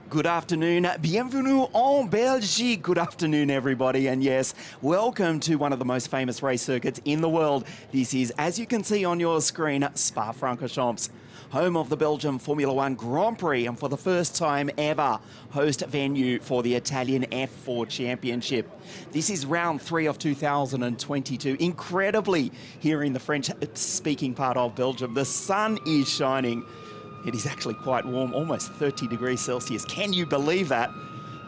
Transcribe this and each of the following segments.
Good afternoon, bienvenue en Belgique. Good afternoon, everybody. And yes, welcome to one of the most famous race circuits in the world. This is, as you can see on your screen, Spa-Francorchamps, home of the Belgium Formula One Grand Prix, and for the first time ever, host venue for the Italian F.4 Championship. This is round 3 of 2022. Incredibly, here in the French-speaking part of Belgium, the sun is shining. It is actually quite warm, almost 30 degrees Celsius. Can you believe that?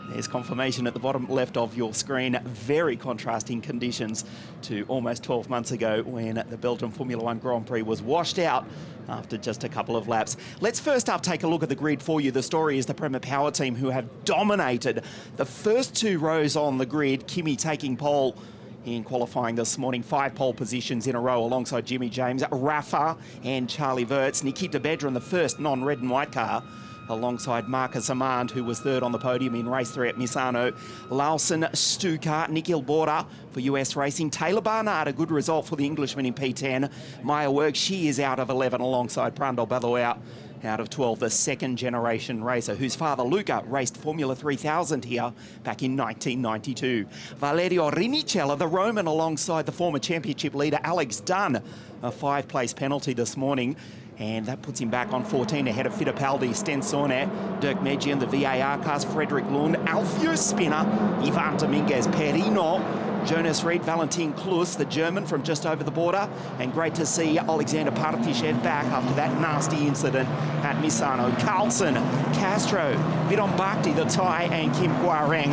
There's confirmation at the bottom left of your screen. Very contrasting conditions to almost 12 months ago when the Belgium Formula One Grand Prix was washed out after just a couple of laps. Let's first up take a look at the grid for you. The story is the Prema Power team, who have dominated the first 2 rows on the grid. Kimi taking pole in qualifying this morning, 5 pole positions in a row alongside Jimmy James, Rafa and Charlie Wirtz. Nikita Bedra in the first non-red and white car alongside Marcus Amand, who was 3rd on the podium in race 3 at Misano. Lawson, Stuka, Nikhil Bora for US Racing. Taylor Barnard, a good result for the Englishman in P10. Maya Work, she is out of 11 alongside Prandal Baloua. Out of 12, the second-generation racer whose father, Luca, raced Formula 3000 here back in 1992. Valerio Rinicella, the Roman, alongside the former championship leader, Alex Dunn. A 5-place penalty this morning, and that puts him back on 14 ahead of Fittipaldi, Stensone, Dirk Medjian, the VAR cars, Frederick Lund, Alfio Spinner, Ivan Dominguez, Perino, Jonas Reed, Valentin Klus, the German from just over the border, and great to see Alexander Partishev back after that nasty incident at Misano. Carlson, Castro, Vidon Bhakti, the Thai, and Kim Hua-reng.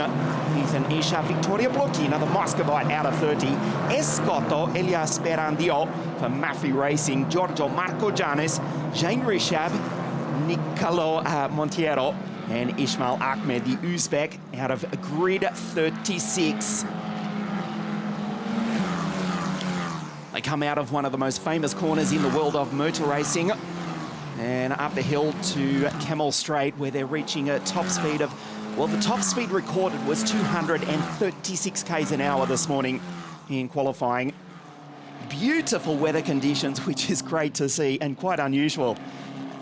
Ethan Isha, Victoria Blocchi, another Muscovite out of 30. Escotto, Elias Sperandio for Maffei Racing, Giorgio Marco Janis, Jane Rishab, Nicolo Montiero, and Ismail Ahmed, the Uzbek, out of grid 36. They come out of one of the most famous corners in the world of motor racing and up the hill to Kemmel Straight, where they're reaching a top speed of, well, the top speed recorded was 236 k's an hour this morning in qualifying. Beautiful weather conditions, which is great to see and quite unusual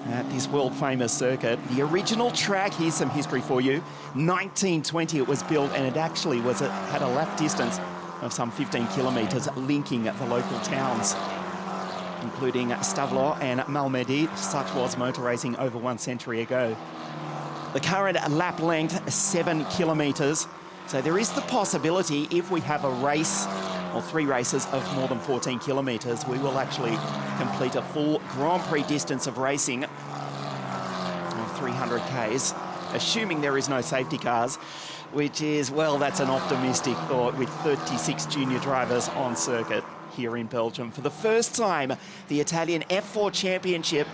at this world-famous circuit. The original track, here's some history for you. 1920 it was built, and it actually had a lap distance of some 15 kilometres, linking the local towns, including Stavlo and Malmedy. Such was motor racing over 1 century ago. The current lap length, 7 kilometres. So there is the possibility, if we have a race or 3 races of more than 14 kilometres, we will actually complete a full Grand Prix distance of racing of 300 k's, assuming there is no safety cars, which is, well, that's an optimistic thought, with 36 junior drivers on circuit here in Belgium. For the first time, the Italian F.4 Championship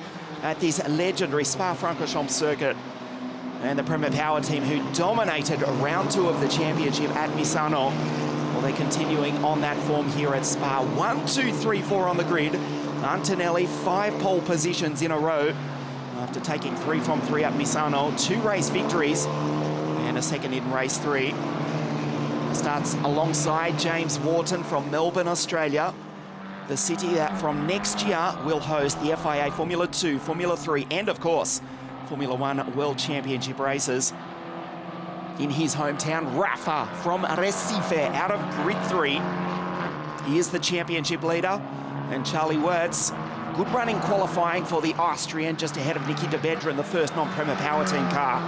at this legendary Spa-Francorchamps circuit. And the Prema Power team, who dominated round 2 of the championship at Misano, well, they're continuing on that form here at Spa. 1, 2, 3, 4 on the grid. Antonelli, 5 pole positions in a row after taking 3 from 3 at Misano. 2 race victories and a second in race 3. Starts alongside James Wharton from Melbourne, Australia, the city that from next year will host the FIA Formula 2, Formula 3, and of course, Formula 1 World Championship races. In his hometown, Rafa from Recife, out of grid 3. He is the championship leader, and Charlie Wirtz, good running qualifying for the Austrian, just ahead of Nikita Bedra in the first non-Prema Power team car.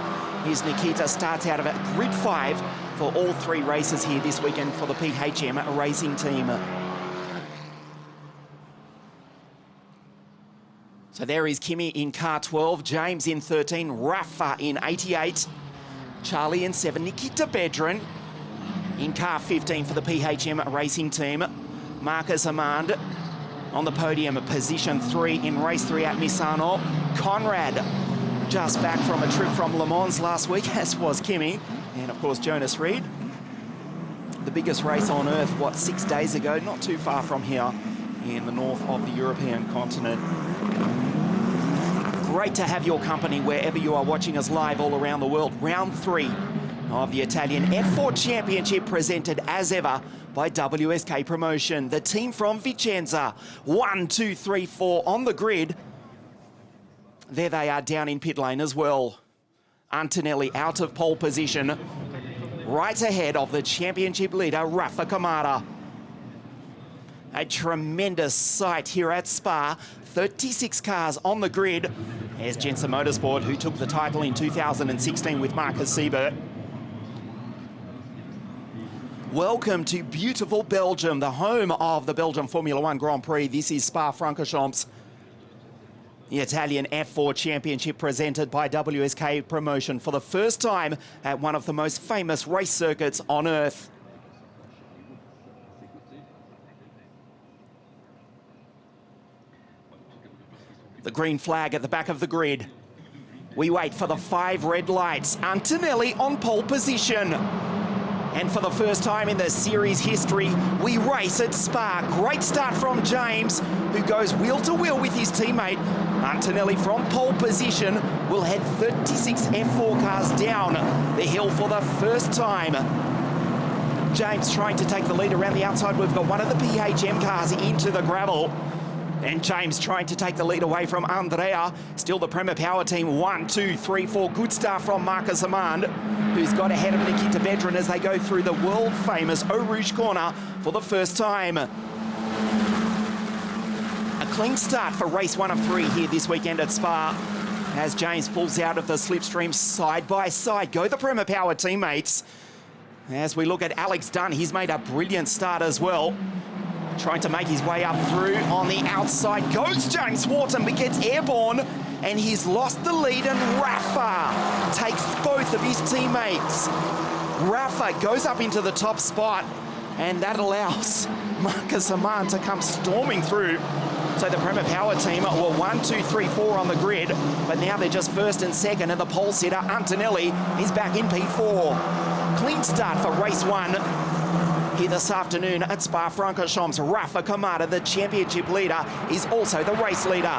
Here's Nikita, starts out of grid 5 for for all three races here this weekend for the PHM racing team. So there is Kimi in car 12, James in 13, Rafa in 88, Charlie in 7, Nikita Bedrin in car 15 for the PHM racing team. Marcus Amand on the podium, position 3 in race 3 at Misano. Conrad just back from a trip from Le Mans last week, as was Kimi. And of course, Jonas Reed. The biggest race on earth, what, 6 days ago, not too far from here in the north of the European continent. Great to have your company wherever you are watching us live all around the world. Round 3 of the Italian F4 Championship, presented as ever by WSK Promotion. The team from Vicenza, 1, 2, 3, 4 on the grid. There they are down in pit lane as well. Antonelli out of pole position, right ahead of the championship leader, Rafa Kamara. A tremendous sight here at Spa. 36 cars on the grid. There's Jensen Motorsport, who took the title in 2016 with Marcus Siebert. Welcome to beautiful Belgium, the home of the Belgium Formula One Grand Prix. This is Spa-Francorchamps, the Italian F4 Championship, presented by WSK Promotion for the first time at one of the most famous race circuits on earth. The green flag at the back of the grid. We wait for the 5 red lights. Antonelli on pole position. And for the first time in the series history, we race at Spa. Great start from James, who goes wheel to wheel with his teammate. Antonelli from pole position will head 36 F4 cars down the hill for the first time. James trying to take the lead around the outside. We've got one of the PHM cars into the gravel. And James trying to take the lead away from Andrea. Still the Prema Power team, 1, 2, 3, 4. Good start from Marcus Amand, who's got ahead of Nikita Bedrin as they go through the world-famous Eau Rouge corner for the first time. A clean start for race 1 of 3 here this weekend at Spa, as James pulls out of the slipstream side by side. Go the Prema Power teammates. As we look at Alex Dunn, he's made a brilliant start as well. Trying to make his way up through. On the outside goes James Wharton, but gets airborne, and he's lost the lead, and Rafa takes both of his teammates. Rafa goes up into the top spot, and that allows Marcus Amand to come storming through. So the Prema Power team were 1, 2, 3, 4 on the grid, but now they're just first and second, and the pole sitter, Antonelli, is back in P4. Clean start for race 1. Here this afternoon at Spa-Francorchamps. Rafa Kamara, the championship leader, is also the race leader.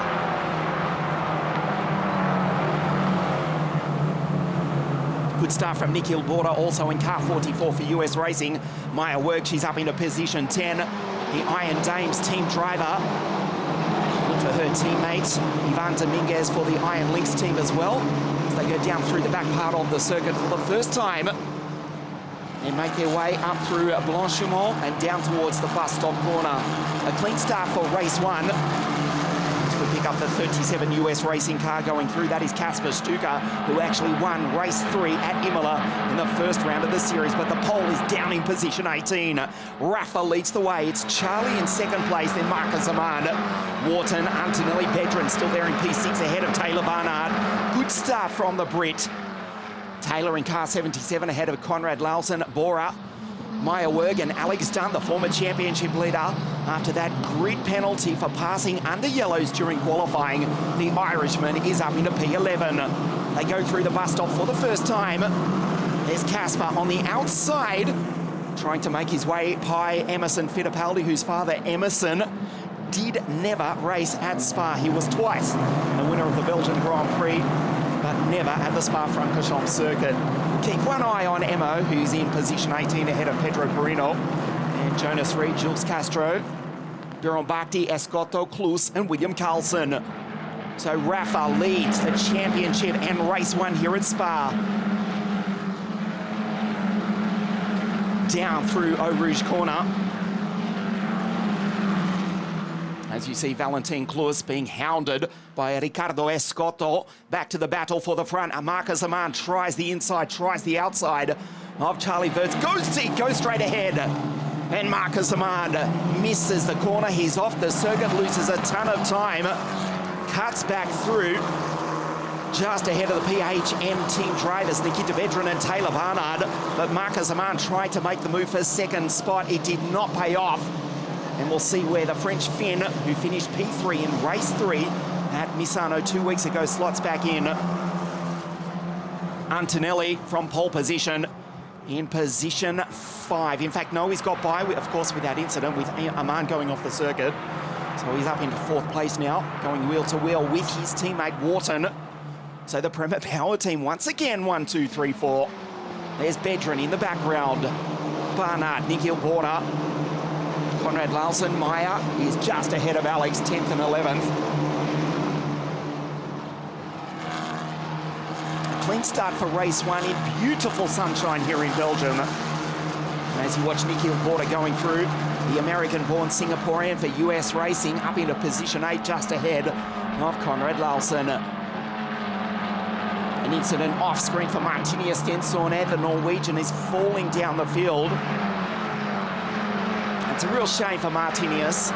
Good start from Nikhil Bora, also in car 44 for US Racing. Maya Werk, she's up into position 10. The Iron Dames team driver. Look for her teammate, Ivan Dominguez, for the Iron Lynx team as well, as they go down through the back part of the circuit for the first time. They make their way up through Blanchimont and down towards the bus stop corner. A clean start for race 1. As we pick up the 37 US Racing car going through. That is Kasper Stuka, who actually won race 3 at Imola in the first round of the series, but the pole is down in position 18. Rafa leads the way. It's Charlie in second place, then Marcus Amand. Wharton, Antonelli, Bedrin still there in P6 ahead of Taylor Barnard. Good start from the Brit. Taylor in car 77 ahead of Conrad Lawson, Bora, Maya Werg, and Alex Dunn, the former championship leader. After that grid penalty for passing under yellows during qualifying, the Irishman is up into P11. They go through the bus stop for the first time. There's Kasper on the outside, trying to make his way by Emerson Fittipaldi, whose father, Emerson, did never race at Spa. He was twice the winner of the Belgian Grand Prix, but never at the Spa-Francorchamps circuit. Keep one eye on Emo, who's in position 18 ahead of Pedro Perino, and Jonas Reed, Jules Castro, Biron Bakhti, Escotto, Klus, and William Carlson. So Rafa leads the championship and race 1 here at Spa. Down through Eau Rouge corner. As you see, Valentin Klus being hounded by Ricardo Escotto. Back to the battle for the front. Marcus Amand tries the inside, tries the outside. of Charlie Wirtz. Goes straight ahead. And Marcus Amand misses the corner. He's off the circuit, loses a ton of time. Cuts back through. Just ahead of the PHM team drivers, Nikita Vedran and Taylor Barnard. But Marcus Amand tried to make the move for second spot. It did not pay off. And we'll see where the French Finn, who finished P3 in race 3 at Misano 2 weeks ago, slots back in. Antonelli from pole position in position 5. In fact, no, he's got by, of course, with that incident with Amand going off the circuit. So he's up into 4th place now, going wheel to wheel with his teammate Wharton. So the Prema Power team once again, 1, 2, 3, 4. There's Bedrin in the background. Barnard, Nick Hilborda. Conrad Larsen, Meyer is just ahead of Alex, 10th and 11th. Clean start for race 1 in beautiful sunshine here in Belgium. As you watch Nick Hilborda going through, the American-born Singaporean for US Racing up into position 8, just ahead of Conrad Larsen. An incident off-screen for Martinius Stensorne. The Norwegian is falling down the field. It's a real shame for Martinius.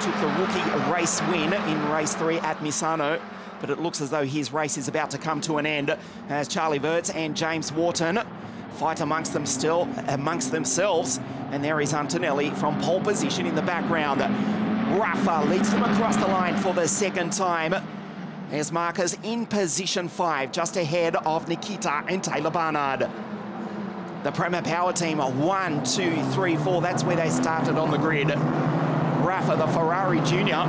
Took the rookie race win in race 3 at Misano, but it looks as though his race is about to come to an end as Charlie Wirtz and James Wharton fight amongst themselves. And there is Antonelli from pole position in the background. Rafa leads them across the line for the second time. There's Marcus in position 5, just ahead of Nikita and Taylor Barnard. The Prema Power team are 1, 2, 3, 4. That's where they started on the grid. Rafa, the Ferrari Junior,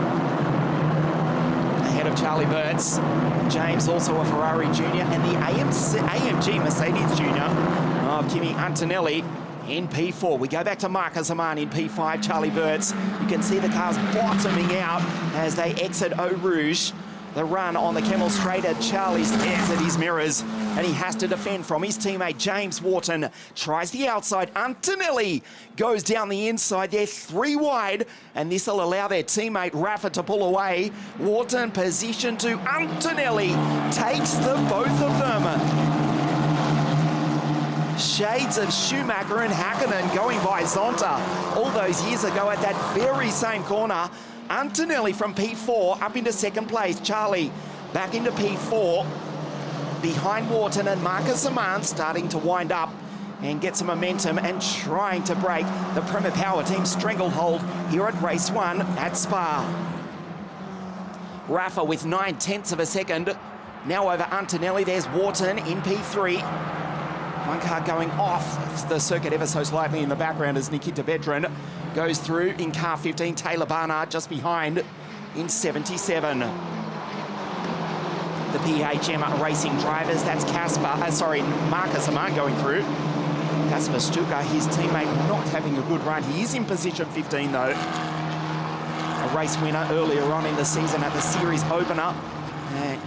ahead of Charlie Wirtz. James, also a Ferrari Junior, and the AMG Mercedes Junior of Kimi Antonelli in P4. We go back to Marcus Amand in P5, Charlie Wirtz. You can see the cars bottoming out as they exit Eau Rouge. The run on the Kemmel Straight, and Charlie stares at his mirrors, and he has to defend from his teammate James Wharton. Tries the outside. Antonelli goes down the inside. They're 3 wide, and this will allow their teammate Rafa to pull away. Wharton position 2. Antonelli takes the both of them. Shades of Schumacher and Hakkinen going by Zonta all those years ago at that very same corner. Antonelli from P4 up into 2nd place. Charlie back into P4 behind Wharton, and Marcus Amand starting to wind up and get some momentum and trying to break the Prema Power team stranglehold here at race 1 at Spa. Rafa with 9/10 of a second now over Antonelli. There's Wharton in P3. One car going off the circuit ever so slightly in the background as Nikita Vedran goes through in car 15. Taylor Barnard just behind in 77. The PHM Racing drivers, that's Marcus Amand going through. Kasper Stuka, his teammate, not having a good run. He is in position 15 though. A race winner earlier on in the season at the series opener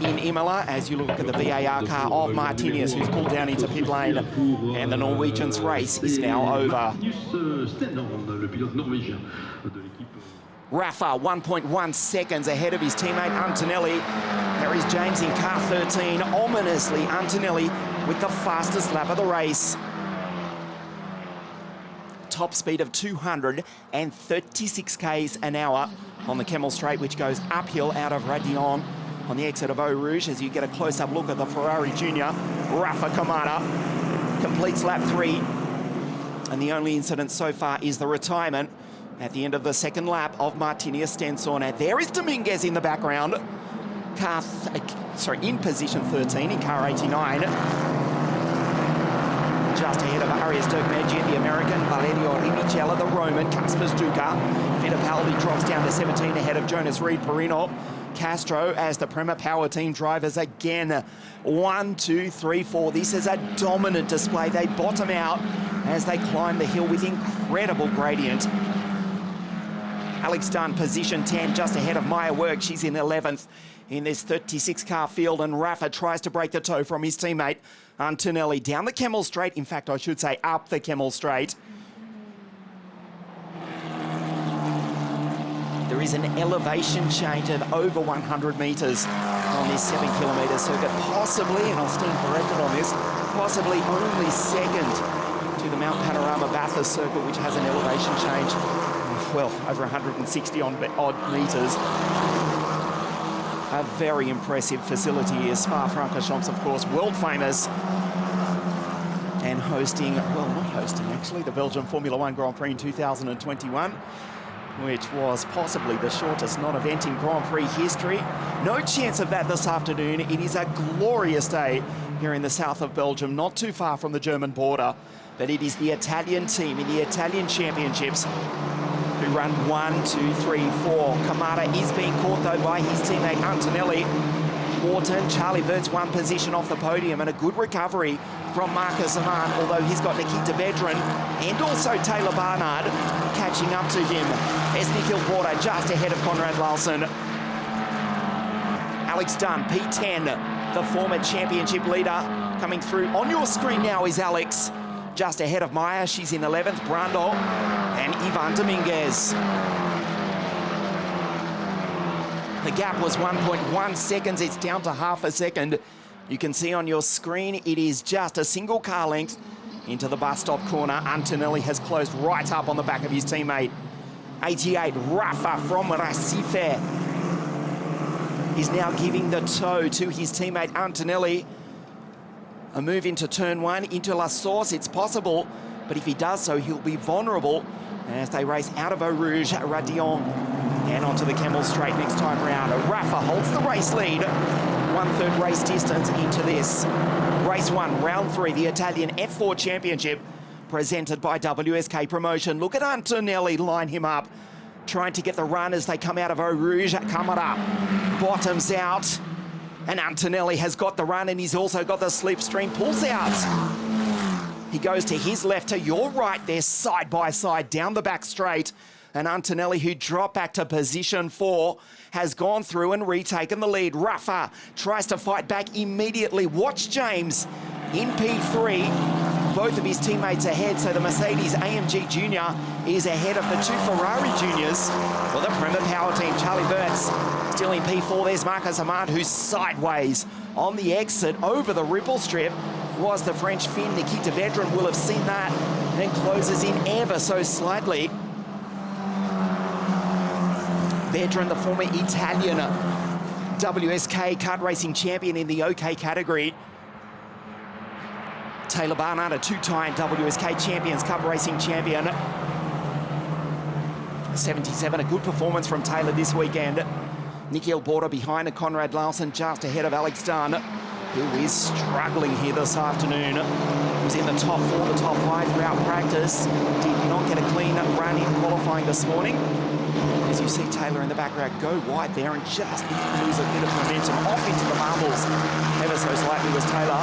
in Imola, as you look at the VAR car of Martinius, who's pulled down into pit lane, and the Norwegian's race is now over. Rafa 1.1 seconds ahead of his teammate Antonelli. There is James in car 13. Ominously, Antonelli with the fastest lap of the race. Top speed of 236 k's an hour on the Kemmel Straight, which goes uphill out of Radion on the exit of Eau Rouge. As you get a close-up look at the Ferrari Junior, Rafa Kamada completes lap 3. And the only incident so far is the retirement at the end of the 2nd lap of Martinius Stensorne. There is Dominguez in the background. In position 13 in car 89. Just ahead of Arias Turkmedjian, the American, Valerio Rimichella, the Roman, Kasper Stuka. Fittipaldi drops down to 17 ahead of Jonas Reed Perino. Castro as the Prema Power team drivers again. 1, 2, 3, 4. This is a dominant display. They bottom out as they climb the hill with incredible gradient. Alex Dunn, position 10, just ahead of Maya Work. She's in 11th in this 36-car field, and Rafa tries to break the toe from his teammate Antonelli down the Kemmel Straight. In fact, I should say up the Kemmel Straight. There is an elevation change of over 100 metres on this 7-kilometre circuit, possibly, and I'll stand corrected on this, possibly only second Mount Panorama Bathurst circuit, which has an elevation change of, well, over 160 odd metres. A very impressive facility here. Spa-Francorchamps, of course, world famous. And hosting, well, not hosting actually, the Belgium Formula One Grand Prix in 2021, which was possibly the shortest non-event in Grand Prix history. No chance of that this afternoon. It is a glorious day here in the south of Belgium, not too far from the German border, but it is the Italian team in the Italian Championships who run 1, 2, 3, 4. Kamada is being caught though by his teammate Antonelli. Wharton, Charlie Vert's one position off the podium, and a good recovery from Marcus Aman, although he's got Nikita Bedrin and also Taylor Barnard catching up to him. There's Nikhil Porter just ahead of Conrad Larson. Alex Dunn, P10, the former championship leader, coming through. On your screen now is Alex, just ahead of Maya. She's in 11th, Brando and Ivan Dominguez. The gap was 1.1 seconds. It's down to half a second. You can see on your screen, it is just a single car length into the bus stop corner. Antonelli has closed right up on the back of his teammate. 88, Rafa from Recife is now giving the toe to his teammate Antonelli. A move into turn 1, into La Source, it's possible, but if he does so, he'll be vulnerable as they race out of Eau Rouge, Radion, and onto the Kemmel Straight next time round. Rafa holds the race lead, 1/3 race distance into this. Race 1, round 3, the Italian F.4 Championship, presented by WSK Promotion. Look at Antonelli line him up, trying to get the run as they come out of Eau Rouge. Kamara bottoms out, and Antonelli has got the run, and he's also got the slipstream, pulls out. He goes to his left, to your right there, side by side, down the back straight. And Antonelli, who dropped back to position 4, has gone through and retaken the lead. Rafa tries to fight back immediately. Watch James in P3. Both of his teammates ahead, so the Mercedes AMG Junior is ahead of the 2 Ferrari Juniors for the Prema Power team. Charlie Verts still in P4. There's Marcus Amand, who's sideways on the exit over the ripple strip. Was the French Finn. Nikita Bedrin will have seen that and closes in ever so slightly. Bedrin, the former Italian WSK kart racing champion in the OK category. Taylor Barnard, a 2-time WSK Champions Cup racing champion. 77, a good performance from Taylor this weekend. Nikhil Porter behind a Conrad Larson, just ahead of Alex Dunn, who is struggling here this afternoon. He was in the top 4, the top 5 throughout practice. Did not get a clean run in qualifying this morning. As you see Taylor in the background go wide there and just lose a bit of momentum off into the marbles. Ever so slightly was Taylor.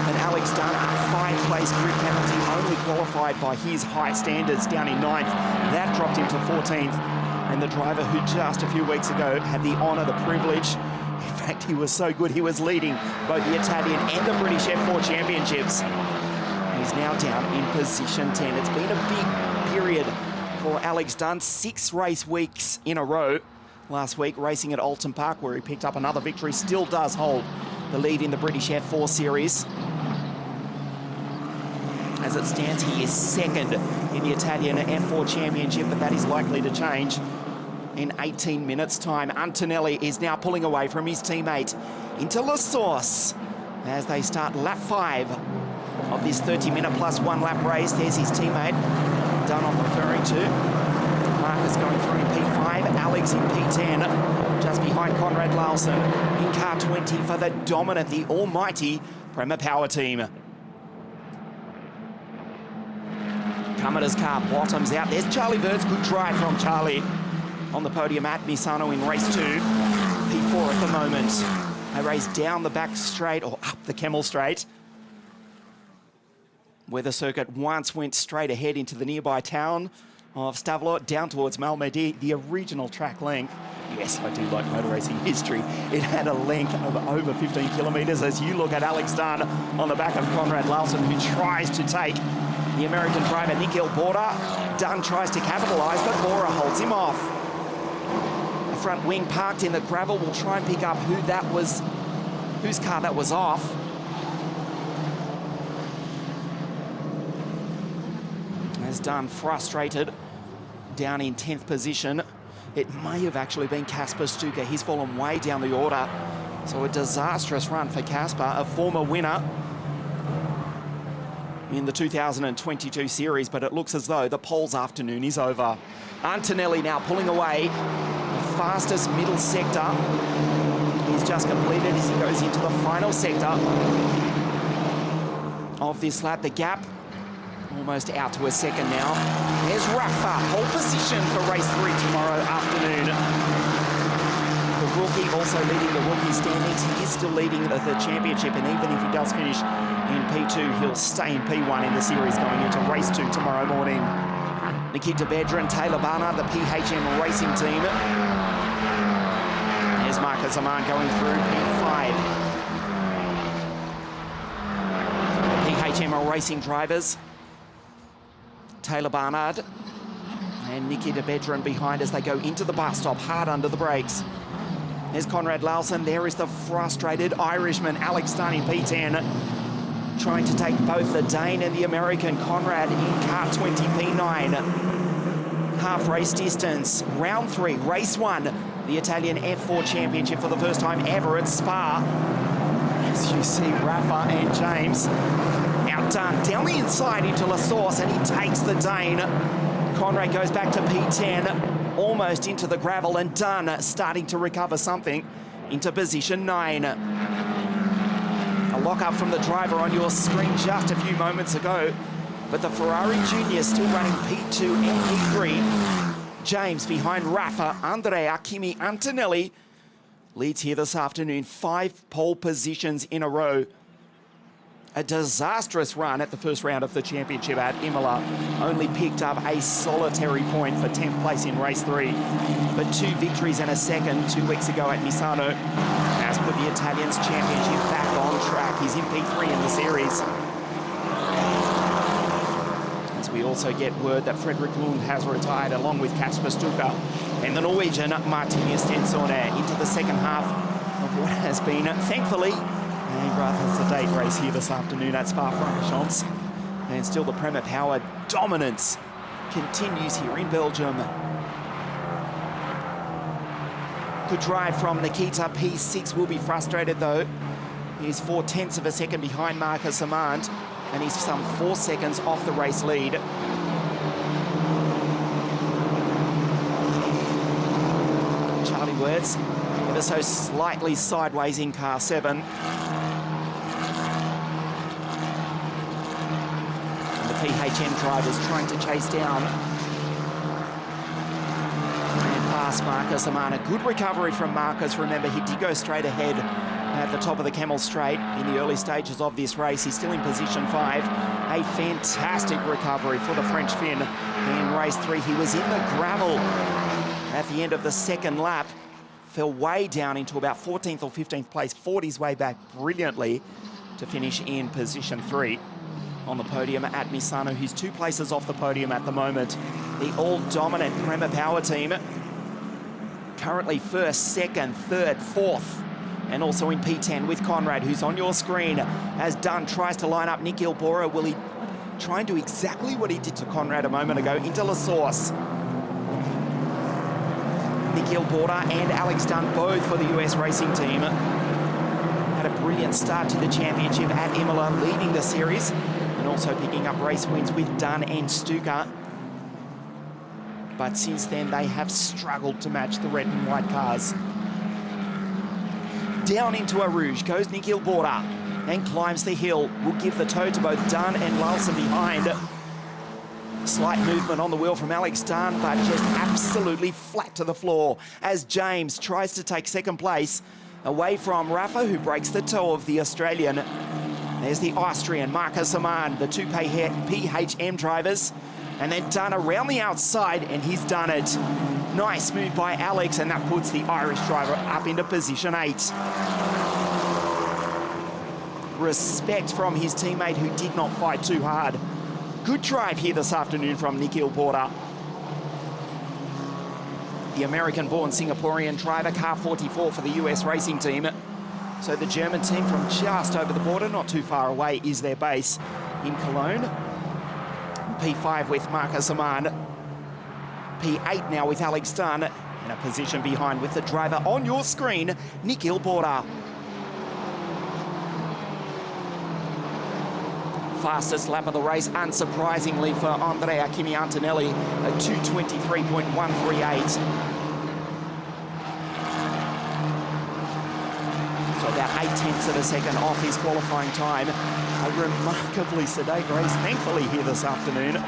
And Alex Dunn, a 5-place grid penalty, only qualified by his high standards, down in 9th. That dropped him to 14th. And the driver who just a few weeks ago had the honour, the privilege, in fact, he was so good, he was leading both the Italian and the British F4 Championships. He's now down in position 10. It's been a big period for Alex Dunn, 6 race weeks in a row. Last week, racing at Alton Park, where he picked up another victory, still does hold the lead in the British F4 Series. As it stands, he is 2nd in the Italian F4 Championship, but that is likely to change in 18 minutes' time. Antonelli is now pulling away from his teammate into La Source as they start lap 5 of this 30-minute plus 1 lap race. There's his teammate, Dunn I'm referring to. Marcus going through in P5, Alex in P10, just behind Conrad Larson in car 20 for the dominant, the almighty Prema Power team. Kamada's car bottoms out. There's Charlie Verts, good drive from Charlie on the podium at Misano in race 2. P4 at the moment. They race down the back straight, or up the Kemmel Straight, where the circuit once went straight ahead into the nearby town of Stavelot, down towards Malmedy, the original track length. Yes, I do like motor racing history. It had a length of over 15 kilometres as you look at Alex Dunn on the back of Conrad Larson, who tries to take the American driver Nikhil Porter. Dunn tries to capitalise, but Porter holds him off. The front wing parked in the gravel. Will try and pick up who that was, whose car that was off. has done frustrated, down in 10th position. It may have actually been Kasper Stuka. He's fallen way down the order. So a disastrous run for Kasper, a former winner in the 2022 series, but it looks as though the pole's afternoon is over. Antonelli now pulling away. The fastest middle sector he's just completed as he goes into the final sector of this lap. The gap almost out to a second now. There's Rafa, pole position for race 3 tomorrow afternoon. The rookie also leading the rookie standings. He is still leading the championship, and even if he does finish in P2, he'll stay in P1 in the series going into race 2 tomorrow morning. Nikita Bedrin, Taylor Barnard, the PHM racing team. There's Marcus Aman going through P5. The PHM racing drivers, Taylor Barnard and Nikita Bedrin behind as they go into the bus stop, hard under the brakes. There's Conrad Lawson. There is the frustrated Irishman, Alex Dunn in P10, trying to take both the Dane and the American Conrad in car 20 P9. Half race distance, round 3, race 1, the Italian F.4 Championship for the first time ever at Spa. As you see, Rafa and James outdone down the inside into La Source, and he takes the Dane. Conrad goes back to P10, almost into the gravel, and Dunn starting to recover something into position 9. A lock-up from the driver on your screen just a few moments ago, but the Ferrari Junior still running P2 and P3. James behind Rafa, Andrea, Kimi, Antonelli leads here this afternoon. 5 pole positions in a row. A disastrous run at the first round of the championship at Imola. Only picked up a solitary point for 10th place in race 3. But 2 victories and a second 2 weeks ago at Misano has put the Italian's championship back on track. He's in P3 in the series. As we also get word that Fredrik Lund has retired along with Kasper Stuka and the Norwegian Martin Stensone into the second half of what has been, thankfully, a rather sedate race here this afternoon at Spa-Francorchamps. And still the Prema Power dominance continues here in Belgium. Good drive from Nikita. P6 will be frustrated though. He's 4/10 of a second behind Marcus Amand, and he's some 4 seconds off the race lead. Charlie Wirtz ever so slightly sideways in car 7. PHM drivers trying to chase down and past Marcus Amana. Good recovery from Marcus. Remember, he did go straight ahead at the top of the Camel Straight in the early stages of this race. He's still in position 5. A fantastic recovery for the French Finn in race 3. He was in the gravel at the end of the second lap, fell way down into about 14th or 15th place, fought his way back brilliantly to finish in position 3. On the podium at Misano. He's 2 places off the podium at the moment. The all-dominant Prema Power team currently 1st, 2nd, 3rd, 4th, and also in P10 with Conrad, who's on your screen, as Dunn tries to line up Nick Ilbora. Will he try and do exactly what he did to Conrad a moment ago into La Source? Nick Ilbora and Alex Dunn, both for the US racing team, had a brilliant start to the championship at Imola, leading the series and also picking up race wins with Dunn and Stuka. But since then, they have struggled to match the red and white cars. Down into a Rouge goes Nick Ilbora and climbs the hill. Will give the toe to both Dunn and Larson behind. Slight movement on the wheel from Alex Dunn, but just absolutely flat to the floor as James tries to take 2nd place away from Rafa, who breaks the toe of the Australian. There's the Austrian, Marcus Aman, the 2 PHM drivers. And then Dunn around the outside, and he's done it. Nice move by Alex, and that puts the Irish driver up into position 8. Respect from his teammate, who did not fight too hard. Good drive here this afternoon from Nick Ilbora. The American-born Singaporean driver, car 44 for the US racing team. So the German team from just over the border, not too far away, is their base in Cologne. P5 with Marcus Aman. P8 now with Alex Dunn. In a position behind with the driver on your screen, Nick Ilborda. Fastest lap of the race, unsurprisingly, for Andrea Kimi Antonelli at 2:23.138. So about 0.8 of a second off his qualifying time. A remarkably sedate race, thankfully, here this afternoon.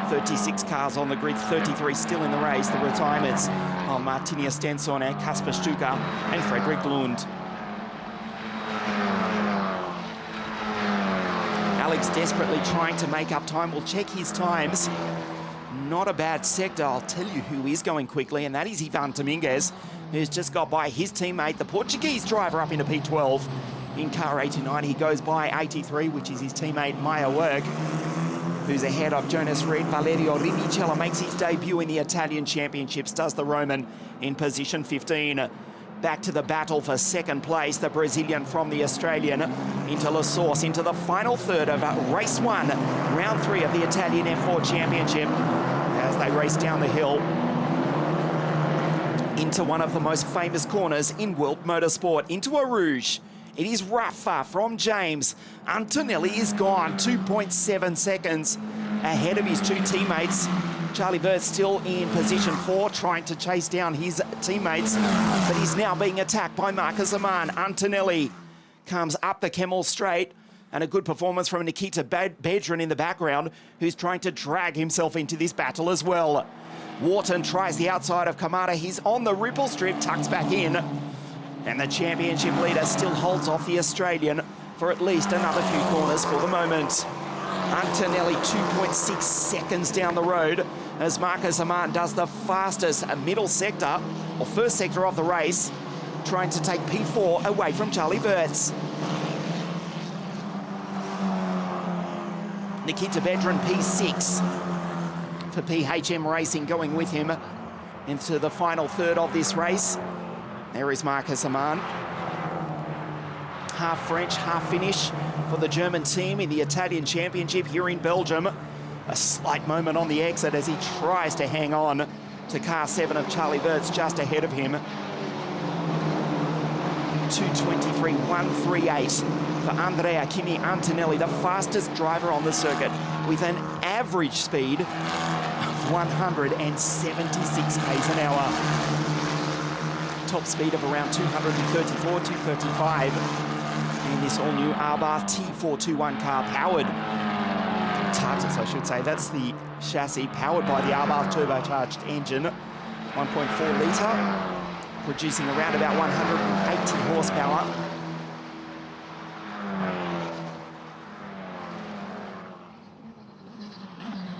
36 cars on the grid, 33 still in the race. The retirements of Martinia Stensson, Kasper Stuka and Fredrik Lund. Alex desperately trying to make up time. We'll check his times. Not a bad sector. I'll tell you who is going quickly, and that is Ivan Dominguez, who's just got by his teammate, the Portuguese driver, up into P12. In car 89, he goes by 83, which is his teammate Maya Werg, who's ahead of Jonas Reed. Valerio Rivicella makes his debut in the Italian Championships, does the Roman in position 15. Back to the battle for second place, the Brazilian from the Australian into La Source, into the final third of race 1, round 3 of the Italian F.4 Championship, as they race down the hill into one of the most famous corners in world motorsport, into Eau Rouge. It is Rafa from James. Antonelli is gone, 2.7 seconds ahead of his two teammates. Charlie Vert still in position 4, trying to chase down his teammates, but he's now being attacked by Marcus Aman. Antonelli comes up the Kemmel Straight, and a good performance from Nikita Bedrin in the background, who's trying to drag himself into this battle as well. Wharton tries the outside of Kamada. He's on the ripple strip, tucks back in, and the championship leader still holds off the Australian for at least another few corners for the moment. Antonelli 2.6 seconds down the road as Marcus Aman does the fastest middle sector, or first sector of the race, trying to take P4 away from Charlie Verts. Nikita Bedrin P6 for PHM Racing, going with him into the final third of this race. There is Marcus Aman. Half French, half Finnish for the German team in the Italian Championship here in Belgium. A slight moment on the exit as he tries to hang on to car 7 of Charlie Verts just ahead of him. 2:23.138 for Andrea Kimi Antonelli, the fastest driver on the circuit, with an average speed of 176 k's an hour. Top speed of around 234, 235 in this all-new Abarth T421 car, powered, Tartus I should say, that's the chassis, powered by the Abarth turbocharged engine, 1.4 litre, producing around about 180 horsepower.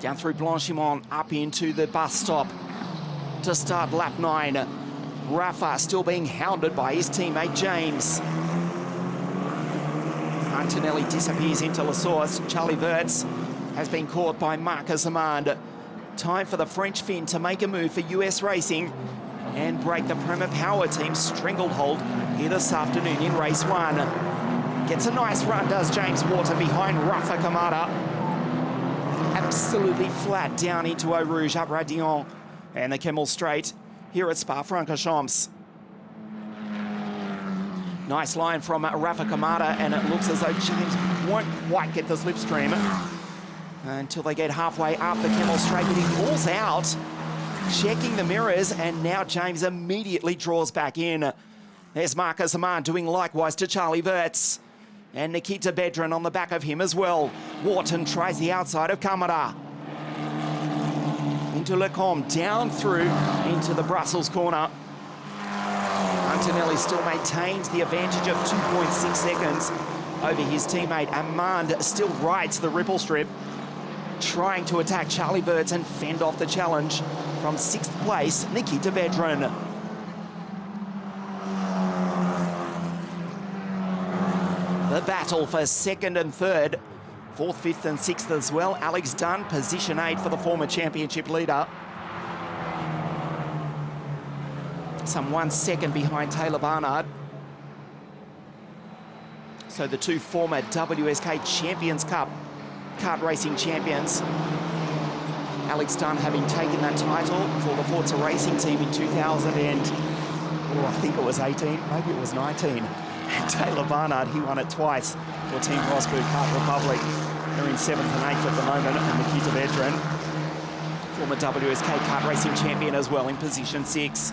Down through Blanchimont, up into the bus stop to start lap 9. Rafa still being hounded by his teammate James. Antonelli disappears into La Source. Charlie Verts has been caught by Marcus Aman. Time for the French Finn to make a move for US Racing and break the Prema Power team's stranglehold here this afternoon in race 1. Gets a nice run, does James Wharton, behind Rafa Kamada. Absolutely flat down into Eau Rouge, up Radillon and the Kemmel Straight here at Spa-Francorchamps. Nice line from Rafa Kamada, and it looks as though James won't quite get the slipstream until they get halfway up the Kemmel Straight, but he pulls out, checking the mirrors, and now James immediately draws back in. There's Marcus Aman doing likewise to Charlie Verts, and Nikita Bedrin on the back of him as well. Wharton tries the outside of Kamada. Into Lecombe, down through into the Brussels corner. Antonelli still maintains the advantage of 2.6 seconds over his teammate. Amand still rides the ripple strip, trying to attack Charlie Verts and fend off the challenge from 6th place, Nikita Bedrin. The battle for 2nd and 3rd, 4th, 5th and 6th as well. Alex Dunn, position 8 for the former championship leader. Some 1 second behind Taylor Barnard. So the two former WSK Champions Cup kart racing champions Alex Dunn having taken that title for the Forza Racing team in 2000 and, I think it was 18, maybe it was 19. And Taylor Barnard, he won it twice for Team Rosberg Kart Republic. They're in 7th and 8th at the moment, and Nikita Vedran, former WSK Kart Racing champion as well, in position 6.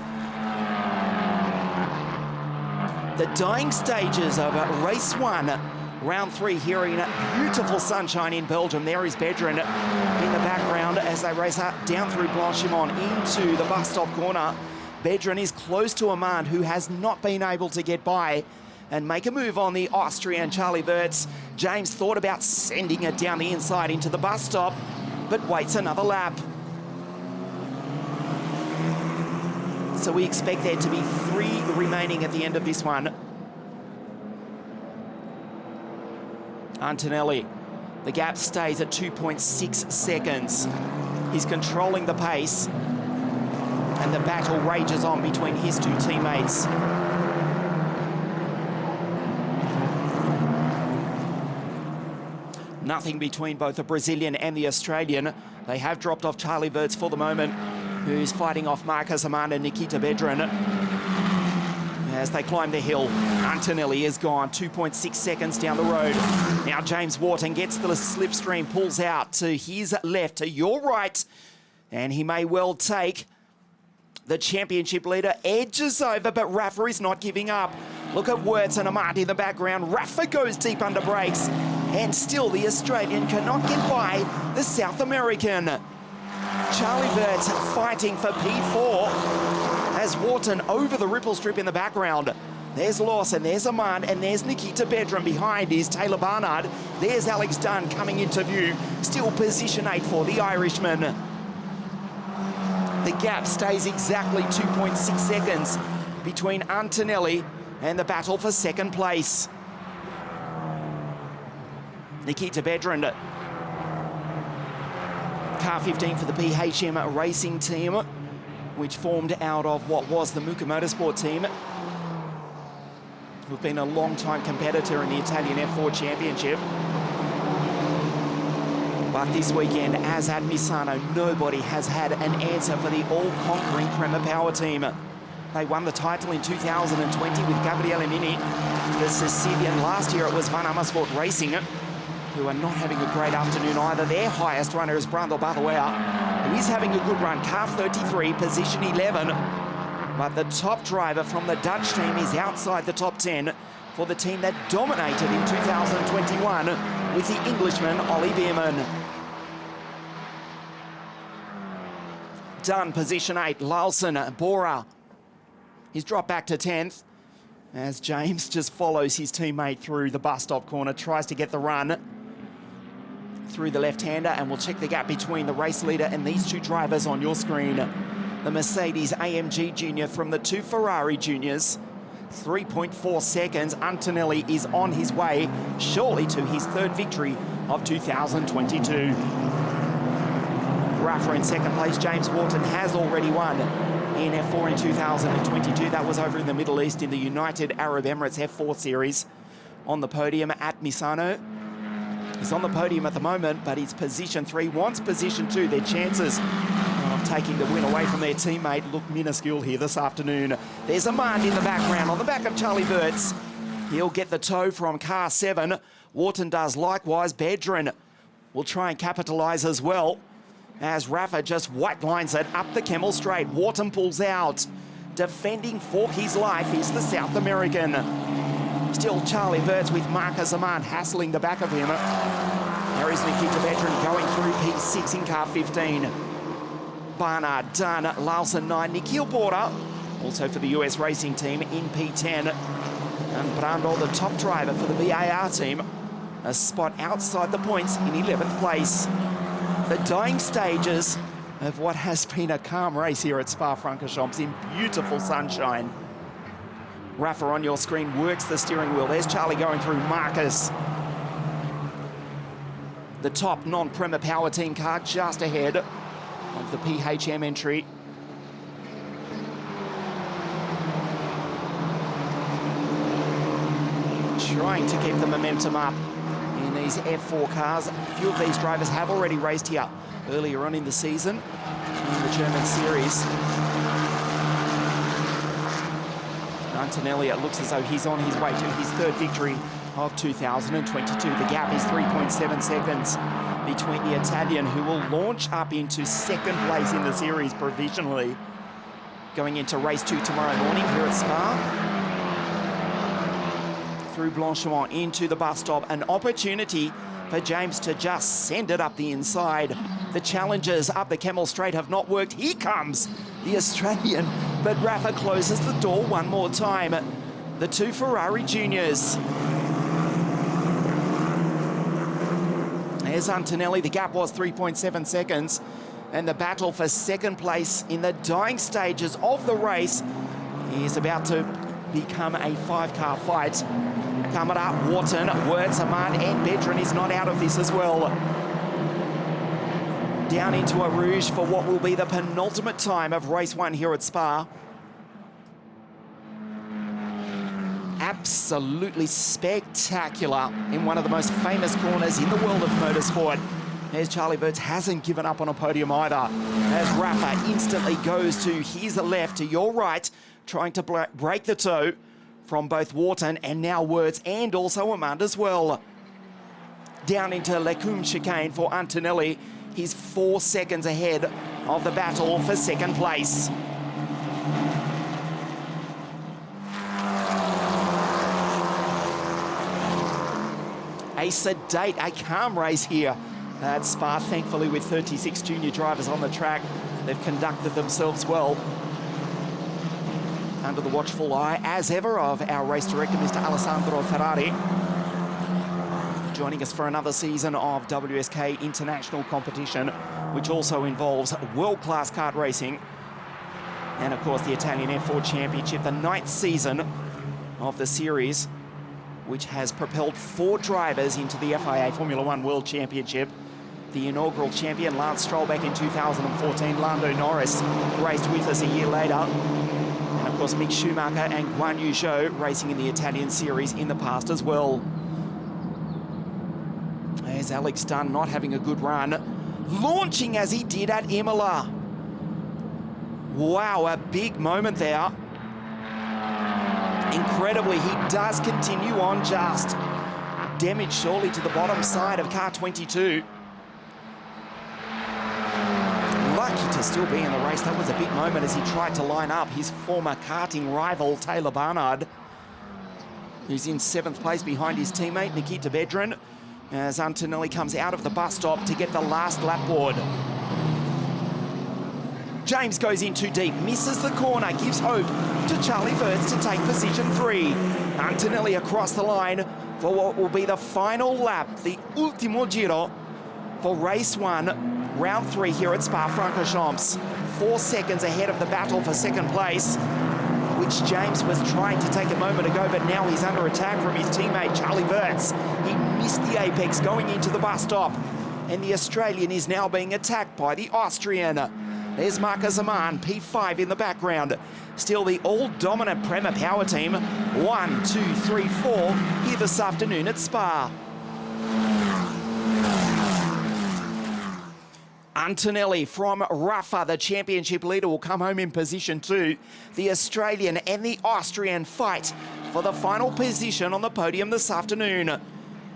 The dying stages of race 1, round 3 here in beautiful sunshine in Belgium. There is Vedran in the background as they race up down through Blanchimont into the bus stop corner. Vedran is close to Amand, who has not been able to get by and make a move on the Austrian Charlie Wirtz. James thought about sending it down the inside into the bus stop, but waits another lap. So we expect there to be 3 remaining at the end of this one. Antonelli, the gap stays at 2.6 seconds. He's controlling the pace, and the battle rages on between his 2 teammates. Nothing between both the Brazilian and the Australian. They have dropped off Charlie Wirtz for the moment, who's fighting off Marcus Amand and Nikita Vedran. As they climb the hill, Antonelli is gone, 2.6 seconds down the road. Now James Wharton gets the slipstream, pulls out to his left, to your right, and he may well take the championship leader. Edges over, but Rafa is not giving up. Look at Wirtz and Amand in the background. Rafa goes deep under brakes, and still the Australian cannot get by the South American. Charlie Wirtz fighting for P4 as Wharton over the ripple strip in the background. There's Lawson, there's Amand, and there's Nikita Vedran. Behind is Taylor Barnard. There's Alex Dunn coming into view. Still position 8 for the Irishman. The gap stays exactly 2.6 seconds between Antonelli and the battle for 2nd place. Nikita Vedran, car 15 for the PHM racing team, which formed out of what was the Muka Motorsport team, who've been a long-time competitor in the Italian F.4 Championship. But this weekend, as at Misano, nobody has had an answer for the all-conquering Prema Power team. They won the title in 2020 with Gabriele Mini, the Sicilian. Last year it was Van Amersfoort Racing, who are not having a great afternoon either. Their highest runner is Brando Barroea, who is having a good run. Car 33, position 11. But the top driver from the Dutch team is outside the top 10 for the team that dominated in 2021 with the Englishman, Ollie Beerman. Dunn, position 8. Larson, Bora. He's dropped back to 10th as James just follows his teammate through the bus stop corner, tries to get the run through the left-hander, and we'll check the gap between the race leader and these 2 drivers on your screen. The Mercedes AMG Junior from the 2 Ferrari Juniors, 3.4 seconds. Antonelli is on his way, surely to his 3rd victory of 2022. Rafa in 2nd place. James Wharton has already won in F4 in 2022. That was over in the Middle East in the United Arab Emirates F4 Series. On the podium at Misano. He's on the podium at the moment, but he's position 3, wants position 2. Their chances of taking the win away from their teammate look minuscule here this afternoon. There's Amand in the background, on the back of Charlie Wirtz. He'll get the tow from car 7. Wharton does likewise. Vedran will try and capitalise as well, as Rafa just white lines it up the Kemmel Straight. Wharton pulls out. Defending for his life is the South American. Still Charlie Wirtz with Marcus Amand hassling the back of him. There is Nikita Vedran going through P6 in car 15. Barnard, Dunn, Larson 9, Nikhil Porter, also for the US racing team in P10. And Brando, the top driver for the BAR team, a spot outside the points in 11th place. The dying stages of what has been a calm race here at Spa-Francorchamps in beautiful sunshine. Rafa on your screen works the steering wheel. There's Charlie going through Marcus. The top non-Prema Power team car just ahead of the PHM entry. Trying to keep the momentum up in these these F4 cars. A few of these drivers have already raced here earlier on in the season in the German series. Antonelli, it looks as though he's on his way to his third victory of 2022. The gap is 3.7 seconds between the Italian, who will launch up into second place in the series provisionally, going into race 2 tomorrow morning here at Spa. Through Blanchiment into the bus stop, an opportunity for James to just send it up the inside. The challenges up the Kemmel Straight have not worked. Here comes the Australian, but Rafa closes the door one more time. The two Ferrari juniors. There's Antonelli. The gap was 3.7 seconds. And the battle for second place in the dying stages of the race is about to become a 5-car fight. Coming up, Wharton, Wirtz, Amand, and Bedrin is not out of this as well. Down into a rouge for what will be the penultimate time of race 1 here at Spa. Absolutely spectacular in one of the most famous corners in the world of motorsport. There's Charlie Wirtz, hasn't given up on a podium either. As Rafa instantly goes to his left, to your right, trying to break the toe from both Wharton and now Wirtz, and also Amand as well. Down into Lecum chicane for Antonelli. He's 4 seconds ahead of the battle for second place. A sedate, a calm race here at Spa, thankfully with 36 junior drivers on the track. They've conducted themselves well. Under the watchful eye, as ever, of our race director, Mr. Alessandro Ferrari, joining us for another season of WSK International competition, which also involves world-class kart racing. And, of course, the Italian F.4 Championship, the 9th season of the series, which has propelled 4 drivers into the FIA Formula 1 World Championship. The inaugural champion, Lance Stroll, back in 2014. Lando Norris raced with us a year later. And, of course, Mick Schumacher and Guan Yu Zhou racing in the Italian series in the past as well. There's Alex Dunn not having a good run, launching as he did at Imola. Wow, a big moment there. Incredibly, he does continue on just. Damage surely to the bottom side of car 22. Lucky to still be in the race. That was a big moment as he tried to line up his former karting rival, Taylor Barnard, who's in 7th place behind his teammate, Nikita Bedrin, as Antonelli comes out of the bus stop to get the last lap board. James goes in too deep, misses the corner, gives hope to Charlie Wirtz to take position 3. Antonelli across the line for what will be the final lap, the ultimo giro for race 1, round 3 here at Spa-Francorchamps. 4 seconds ahead of the battle for second place, which James was trying to take a moment ago, but now he's under attack from his teammate, Charlie Wirtz. He missed the apex going into the bus stop, and the Australian is now being attacked by the Austrian. There's Marcus Amand, P5 in the background. Still the all-dominant Prema Power team. 1, 2, 3, 4 here this afternoon at Spa. Antonelli from Rafa, the championship leader, will come home in position 2. The Australian and the Austrian fight for the final position on the podium this afternoon.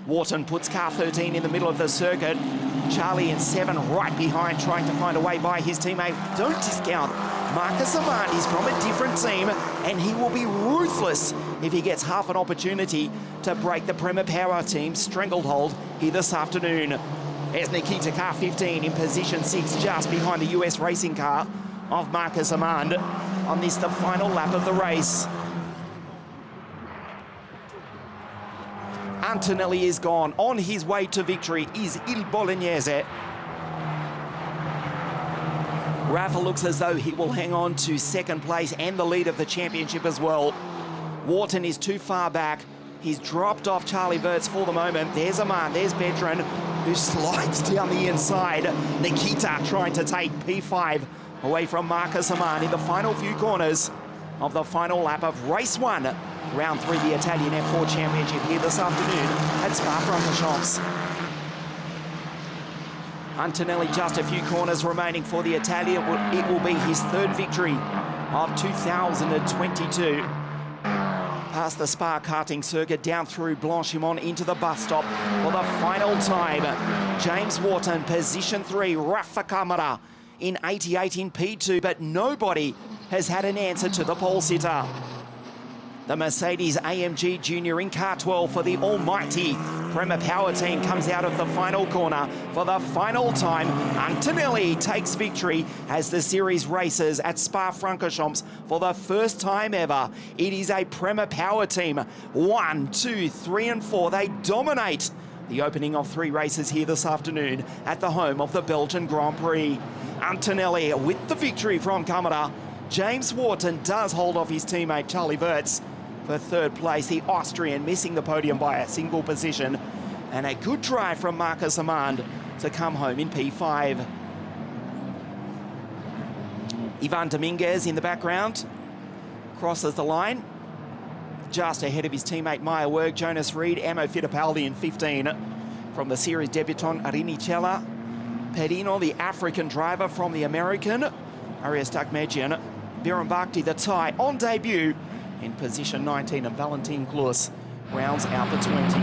Wharton puts car 13 in the middle of the circuit. Charlie in 7 right behind, trying to find a way by his teammate. Don't discount Marcus Amand. He's from a different team, and he will be ruthless if he gets half an opportunity to break the Prema Power team's stranglehold here this afternoon. There's Nikita, car 15, in position 6, just behind the US racing car of Marcus Amand on this, the final lap of the race. Antonelli is gone. On his way to victory is Il Bolognese. Rafa looks as though he will hang on to second place and the lead of the championship as well. Wharton is too far back. He's dropped off Charlie Wirtz for the moment. There's Amand, there's Bedrin, who slides down the inside. Nikita trying to take P5 away from Marcus Amand in the final few corners of the final lap of race 1. Round 3, the Italian F.4 Championship here this afternoon at Spa-Francorchamps. Antonelli just a few corners remaining for the Italian. It will be his third victory of 2022. Past the Spa karting circuit, down through Blanchimont into the bus stop for the final time. James Wharton, position 3, Rafa Camara in 88 in P2, but nobody has had an answer to the pole sitter. The Mercedes AMG Junior in car 12 for the almighty Prema Power team comes out of the final corner for the final time. Antonelli takes victory as the series races at Spa-Francorchamps for the first time ever. It is a Prema Power team. 1, 2, 3 and 4. They dominate the opening of 3 races here this afternoon at the home of the Belgian Grand Prix. Antonelli with the victory from Camara. James Wharton does hold off his teammate Charlie Wirtz for third place. The Austrian missing the podium by a single position. And a good drive from Marcus Amand to come home in P5. Ivan Dominguez in the background crosses the line. Just ahead of his teammate Maya Werg, Jonas Reed, Amo Fittipaldi in 15. From the series debutant Rinicella. Pedino, the African driver from the American. Arias Takmejian. Biran Bakhti, the Thai, on debut in position 19, and Valentin Klus rounds out the 20.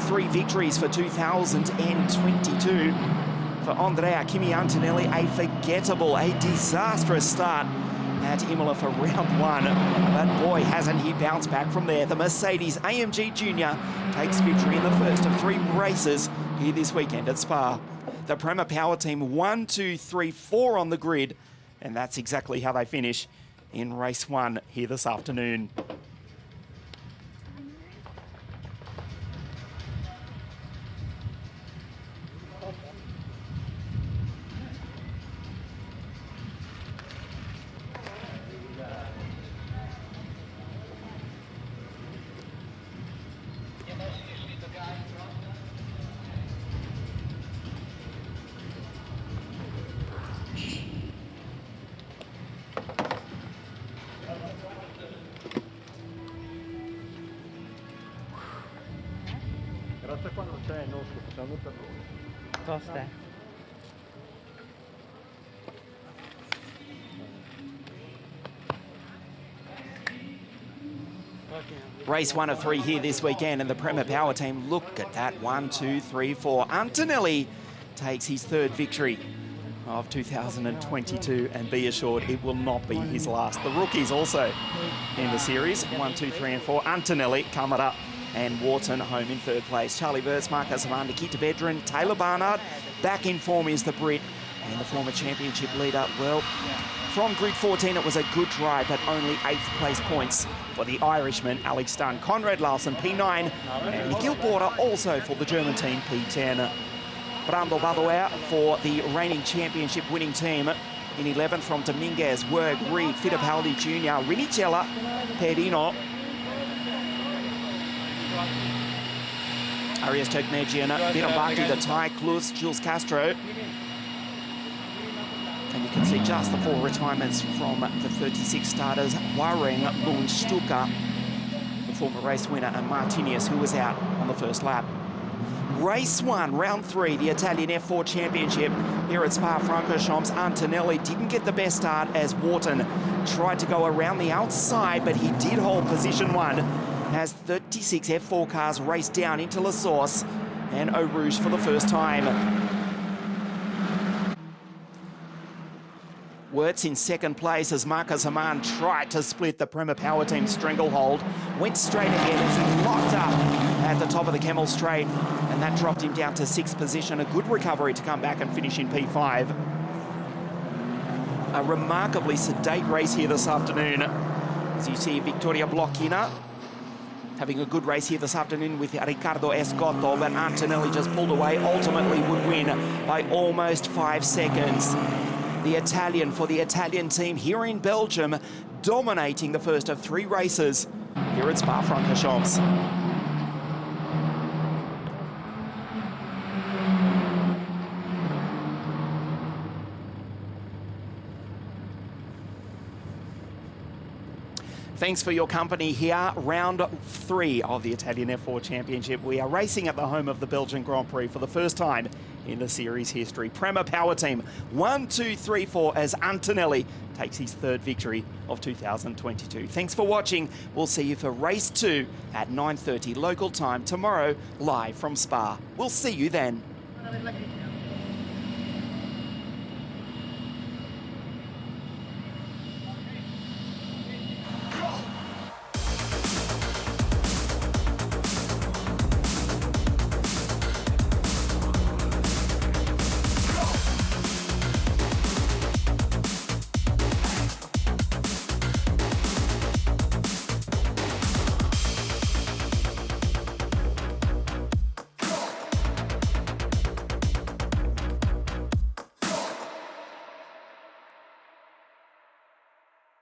3 victories for 2022 for Andrea Kimi Antonelli. A forgettable, a disastrous start at Imola for round 1. But boy, hasn't he bounced back from there. The Mercedes AMG Junior takes victory in the first of 3 races here this weekend at Spa. The Prema Power team 1, 2, 3, 4 on the grid. And that's exactly how they finish in race 1 here this afternoon. Grazie qua non c'è, no, sto facendo per loro. Tosta. Race 1 of 3 here this weekend, and the Prema Power team, look at that, 1, 2, 3, 4. Antonelli takes his third victory of 2022, and be assured it will not be his last. The rookies also in the series, 1, 2, 3 and 4. Antonelli, Camara and Wharton home in third place. Charlie Wirtz, Marcus Amand, Nikita Bedrin, Taylor Barnard. Back in form is the Brit and the former championship leader. Well, from grid 14, it was a good drive, but only 8th place points for the Irishman, Alex Dunn. Conrad Larson, P9, and Miguel Border also for the German team, P10. Brando Badoer for the reigning championship winning team in 11th from Dominguez, Werg, Reed, Fittipaldi Jr., Rinicella, Pedino, Arias Turkmegian, Biran Bakhti, the Thai, Klus, Jules Castro. And you can see just the 4 retirements from the 36 starters. Wareng, Lund, Stuka, the former race winner, and Martinez, who was out on the first lap. Race 1, round 3, the Italian F.4 Championship here at Spa-Francorchamps. Antonelli didn't get the best start as Wharton tried to go around the outside, but he did hold position 1 as 36 F4 cars raced down into La Source and Eau Rouge for the first time. Wirtz in second place as Marcus Amand tried to split the Prema Power team stranglehold. Went straight ahead as he locked up at the top of the Kemmel Straight, and that dropped him down to 6th position. A good recovery to come back and finish in P5. A remarkably sedate race here this afternoon. As you see, Victoria Blocchina having a good race here this afternoon with Riccardo Escotto, but Antonelli just pulled away, ultimately would win by almost 5 seconds. The Italian for the Italian team here in Belgium, dominating the first of 3 races here at Spa-Francorchamps. Thanks for your company here. Round 3 of the Italian F4 Championship. We are racing at the home of the Belgian Grand Prix for the first time in the series history. Prema Power Team 1, 2, 3, 4 as Antonelli takes his 3rd victory of 2022. Thanks for watching. We'll see you for race 2 at 9:30 local time tomorrow, live from Spa. We'll see you then.